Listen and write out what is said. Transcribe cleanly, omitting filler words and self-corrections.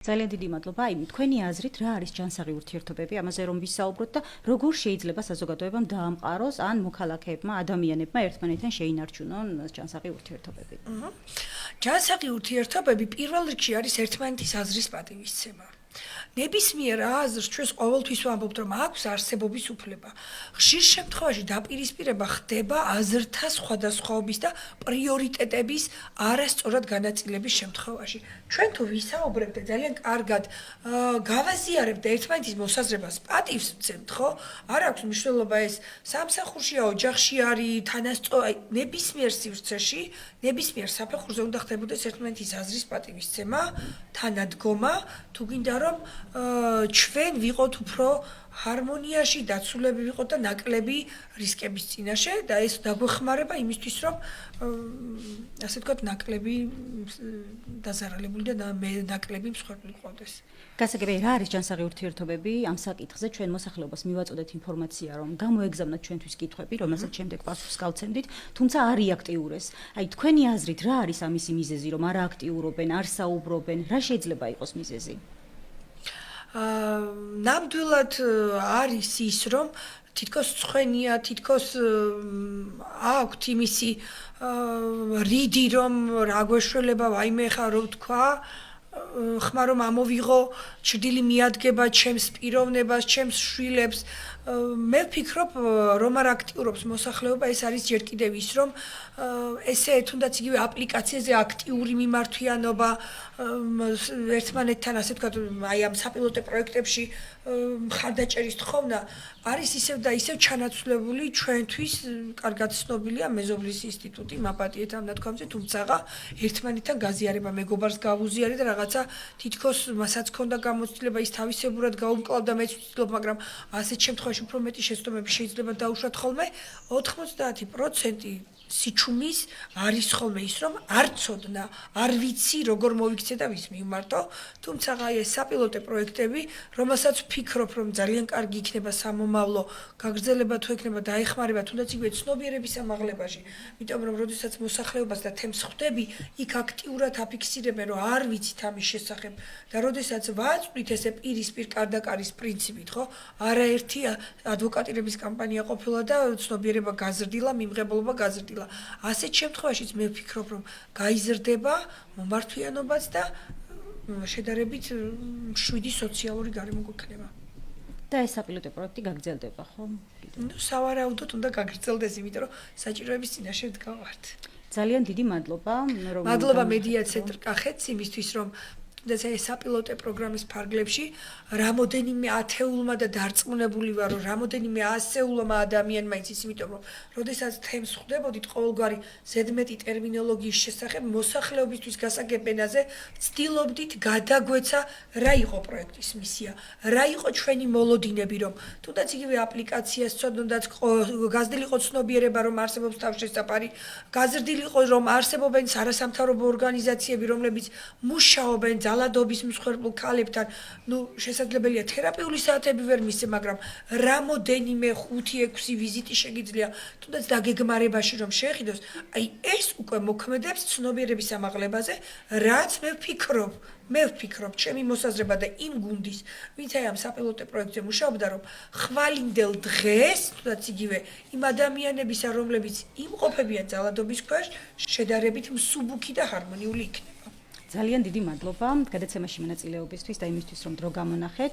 ძალიან დიდი მადლობა. Აი, თქვენი აზრით რა არის ჯანსაღი ურთიერთობები, ამაზე რომ ვისაუბროთ და როგორ შეიძლება საზოგადოებამ დაამყაროს ან მოქალაქეებმა, ადამიანებმა ერთმანეთთან შეინარჩუნონ ჯანსაღი ურთიერთობები? ჯანსაღი ურთიერთობები პირველ რიგში არის ერთმანეთის აზრის პატივისცემა. ნებისმიერ აზრს ჩვენს ყოველთვის ვამბობთ, რომ აქვს არსებობის უფლება. ხშირ შემთხვევაში დაპირისპირება ხდება აზრთა სხვადასხვაობის და პრიორიტეტების არასწორად განაწილების შემთხვევაში. ჩვენ თუ ვისაუბრებთ და ძალიან კარგად გავაზიარებთ ერთმანეთის მოსაზრებას, პატივს ვცემთ, ხო? არ აქვს მნიშვნელობა ეს სამსახურშია, ოჯახში არის, თანასწორი, ნებისმიერ სივრცეში, ნებისმიერ საფეხურზე უნდა ხდებოდეს ერთმანეთის აზრის პატივისცემა, თანადგომა, თუ გინდა რომ ჩვენ ვიყოთ უფრო ჰარმონიაში, დაცულები ვიყოთ და ნაკლები რისკების წინაშე და ეს დაგვეხმარება იმისთვის, რომ ასე ვთქვათ, ნაკლები დაზარალებული და ნაკლები მსხვერპლი გყავდეს. გასაგებია, რა არის ჯანსაღი ურთიერთობები? ამ საკითხზე ჩვენ მოსახლეობას მივაწოდეთ ინფორმაცია, რომ გამოეგზავნათ ჩვენთვის კითხვები, რომელსაც შემდეგ პასუხს გავცემდით, თუმცა არ იაქტიურეს. აი, თქვენი აზრით რა არის ამისი მიზეზი, რომ არ აქტიურობენ, არ საუბრობენ? რა შეიძლება იყოს მიზეზი? ნამდვილად არის ის, რომ თითქოს ცხენია, თითქოს აქვთ იმისი რიდი, რომ რა გვეშველება, ვაიმე ხა რო თქვა, ხმა რომ ამოვიღო, ჭრდილი მიადგება ჩემს პიროვნებას, ჩემს შვილებს. მე ვფიქრობ, რომ არ აქტიურობს მოსახლეობა, ეს არის ჯერ კიდევ ის, რომ ესე თუნდაც იგივე აპლიკაციაზე აქტიური მიმართვიანობა ერთმანეთთან, ასე ვთქვათ, აი ამ საპილოტო პროექტებში მხარდაჭერის თხოვნა არის ისევ და ისევ ჩანაცვლებული ჩვენთვის კარგად ცნობილია მეზობლის ინსტიტუტი მაპატიეთ ამ ნათქვამზე, თუმცა ერთმანეთთან გაზიარება მეგობარს გავუზიარე და რაღაცა თითქოს მასაც ქონდა გამოცდილება ის თავისებურად გაუმკლავდა მეც ვცდილობ, მაგრამ ასეთ შემთხვევაში უფრო მეტი შეცდომები შეიძლება დაუშვათ ხოლმე 90% სიჩუმის არის ხოლმე ის, რომ არ ცოდნა, არ ვიცი როგორ მოვიქცე და ვის მივმარტო, თუმცა აი ეს საპილოტო პროექტები, რომელსაც ვფიქრობ, რომ ძალიან კარგი იქნება სამომავლო გაგრძელება თუ ექნება დაეხმარება თუნდაც იგივე ცნობიერების ამაღლებაში, იმიტომ რომ როდესაც მოსახლეობას და თემს ხვდები, იქ აქტიურად აფიქსირებენ, რომ არ ვიცით ამის შესახებ და როდესაც ვაწვდით ესე პირისპირ კარდაკარის პრინციპით, ხო? არაერთი ადვოკატირების კამპანია ყოფილა და ცნობიერება გაზრდილა, მიმღებლობა გაზრდილა. ასეთ შემთხვევაშიც მე ვფიქრობ, რომ გაიზრდება მომართვიანობაც და შედარებით მშვიდი სოციალური გარემო გვექნება. და ეს საპილოტო პროექტი გაგრძელდება, ხო? სავარაუდოდ უნდა გაგრძელდეს, იმიტომ რომ საჭიროების წინაშე ვდგავართ. ძალიან დიდი მადლობა, რომ მადლობა მედია ცენტრ კახეთს იმისთვის, რომ და ეს საპილოტო პროგრამის ფარგლებში რამოდენიმე ათეულმა და დარწმუნებული ვარ, რომ რამოდენიმე ასეულმა ადამიანმა იცის, იმიტომ რომ როდესაც თემს ხვდებოდით ყოველგვარი ზედმეტი ტერმინოლოგიის შესახებ მოსახლეობისთვის გასაგებენაზე ვცდილობდით გადაგვეცა რა იყო პროექტის მისია, რა იყო ჩვენი მოლოდინები, რომ თუნდაც იგივე აპლიკაციას ცოდნოდაც გაზრდილი იყო ცნობიერება, რომ არსებობს თავშესაფარი, გაზრდილი იყო, რომ არსებობენ არასამთავრობო ორგანიზაციები, რომლებიც მუშაობენ ძალადობის მსხვერპლ ქალებთან, შესაძლებელია თერაპიული საათები ვერ მისცე, მაგრამ რამოდენიმე 5-6 ვიზიტი შეგიძლია თუნდაც დაგეგმარებაში რომ შეეხიდოს, აი ეს უკვე მოქმედებს ცნობიერების ამაღლებაზე, რაც მე ვფიქრობ, ჩემი მოსაზრება და იმ გუნდის, ვინც აი ამ საპილოტო პროექტზე მუშაობდა, რომ ხვალინდელ დღეს, თუნდაც იგივე იმ ადამიანებისა, რომლებიც იმყოფებიან ძალადობის ქვეშ, შედარებით მსუბუქი და ჰარმონიული იქნება. ძალიან დიდი მადლობა გადაცემაში მონაწილეობისთვის და იმისთვის, რომ დრო გამონახეთ.